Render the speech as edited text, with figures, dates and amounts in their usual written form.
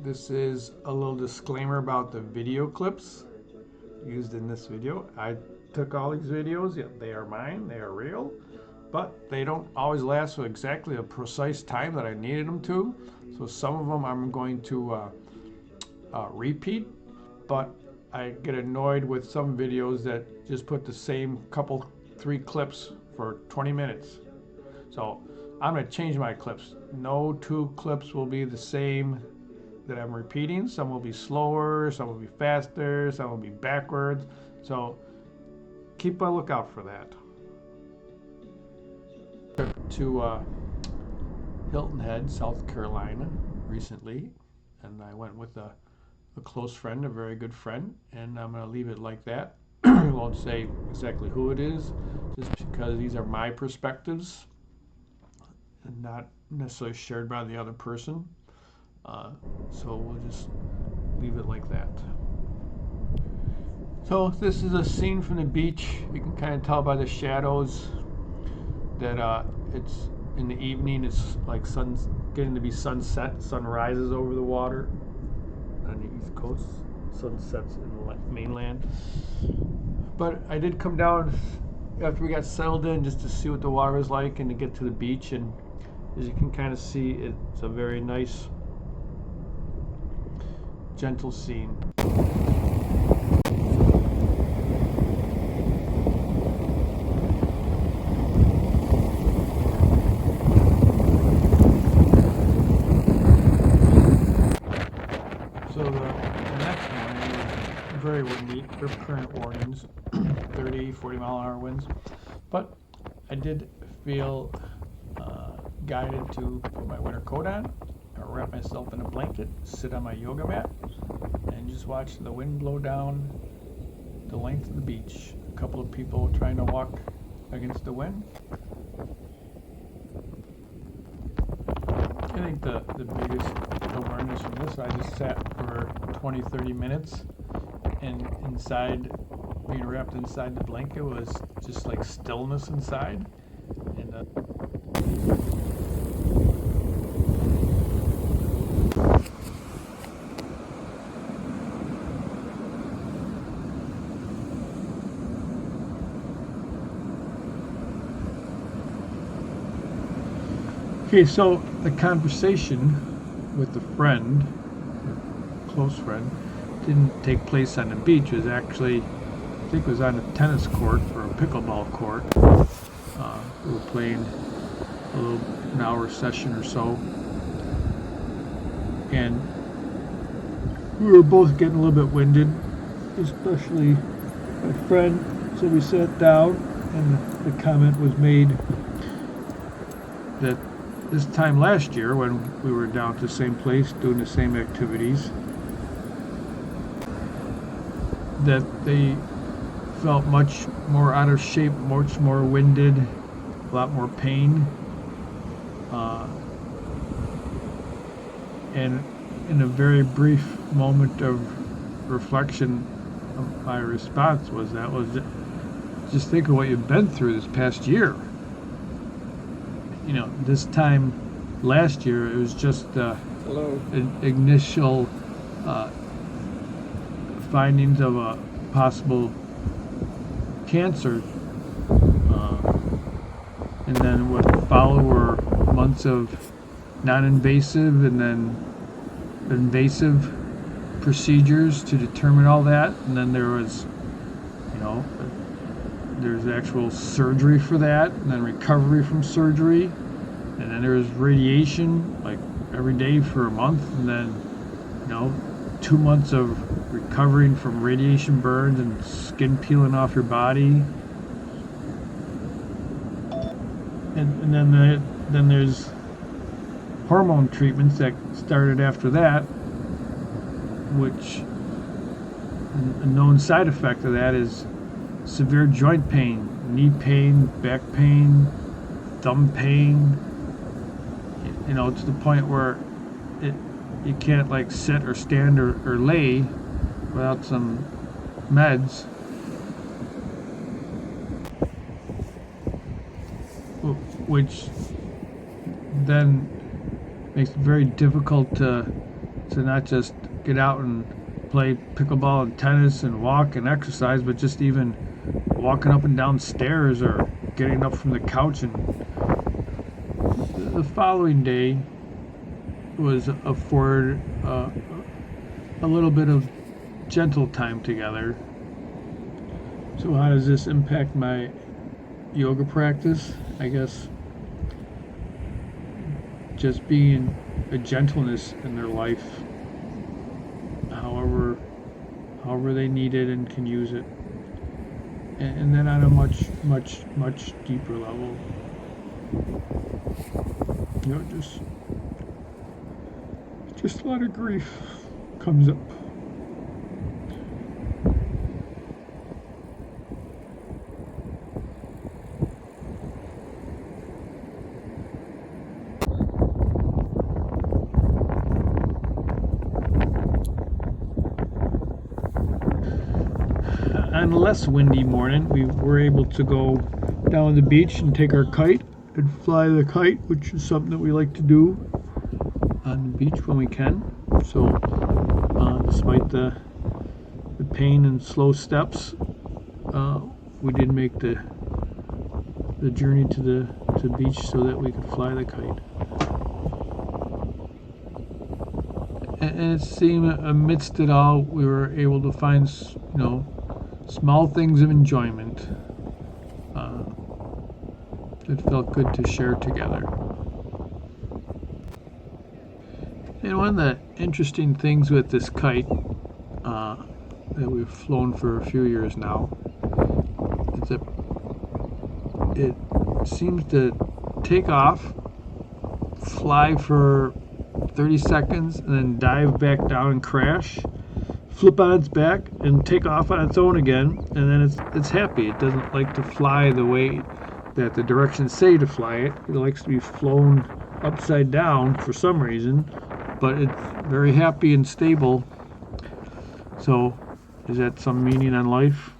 This is a little disclaimer about the video clips used in this video. I took all these videos, yeah, they are mine, they are real, but they don't always last for exactly a precise time that I needed them to. So some of them I'm going to repeat, but I get annoyed with some videos that just put the same three clips for 20 minutes. So I'm going to change my clips. No two clips will be the same that I'm repeating. Some will be slower, some will be faster, some will be backwards. So keep a lookout for that. Trip to Hilton Head, South Carolina recently, and I went with a close friend, a very good friend, and I'm going to leave it like that. I won't say exactly who it is, just because these are my perspectives and not necessarily shared by the other person. So we'll just leave it like that. So this is a scene from the beach. You can kind of tell by the shadows that it's in the evening. It's like sun's getting to be sunset. Sun rises over the water on the East Coast. Sun sets in the mainland. But I did come down after we got settled in just to see what the water was like and to get to the beach. And as you can kind of see, it's a very nice, gentle scene. So the next one is very windy, rip current warnings, 30, 40 mile an hour winds. But I did feel guided to put my winter coat on, wrap myself in a blanket, sit on my yoga mat, and just watch the wind blow down the length of the beach. A couple of people trying to walk against the wind. I think the biggest awareness from this, I just sat for 20-30 minutes, and inside, being wrapped inside the blanket was just like stillness inside. And okay, so the conversation with the friend, a close friend, didn't take place on the beach. It was actually, I think it was on a tennis court or a pickleball court. We were playing an hour session or so, and we were both getting a little bit winded, especially my friend. So we sat down, and the comment was made that this time last year, when we were down at the same place doing the same activities, that they felt much more out of shape, much more winded, a lot more pain. And in a very brief moment of reflection, my response was just think of what you've been through this past year. You know, this time last year, it was just initial findings of a possible cancer, and then what followed were months of non-invasive and then invasive procedures to determine all that, and then there was, there's actual surgery for that, and then recovery from surgery, and then there was radiation like every day for a month, and then 2 months of recovering from radiation burns and skin peeling off your body, and then there's hormone treatments that started after that, which a known side effect of that is severe joint pain, knee pain, back pain, thumb pain, to the point where you can't like sit or stand or lay without some meds, which then makes it very difficult to to not just get out and play pickleball and tennis and walk and exercise, but just even walking up and down stairs or getting up from the couch. And the following day was afforded a little bit of gentle time together. So how does this impact my yoga practice? I guess just being a gentleness in their life, however they need it and can use it, and then on a much deeper level, just a lot of grief comes up. On a less windy morning, we were able to go down to the beach and take our kite and fly the kite, which is something that we like to do on the beach when we can. So despite the pain and slow steps, we did make the journey to the beach so that we could fly the kite. And it seemed amidst it all, we were able to find, small things of enjoyment that felt good to share together. And one of the interesting things with this kite that we've flown for a few years now is that it seems to take off, fly for 30 seconds, and then dive back down and crash, flip on its back, and take off on its own again, and then it's happy. It doesn't like to fly the way that the directions say to fly it. It likes to be flown upside down for some reason, but it's very happy and stable. So, is that some meaning on life?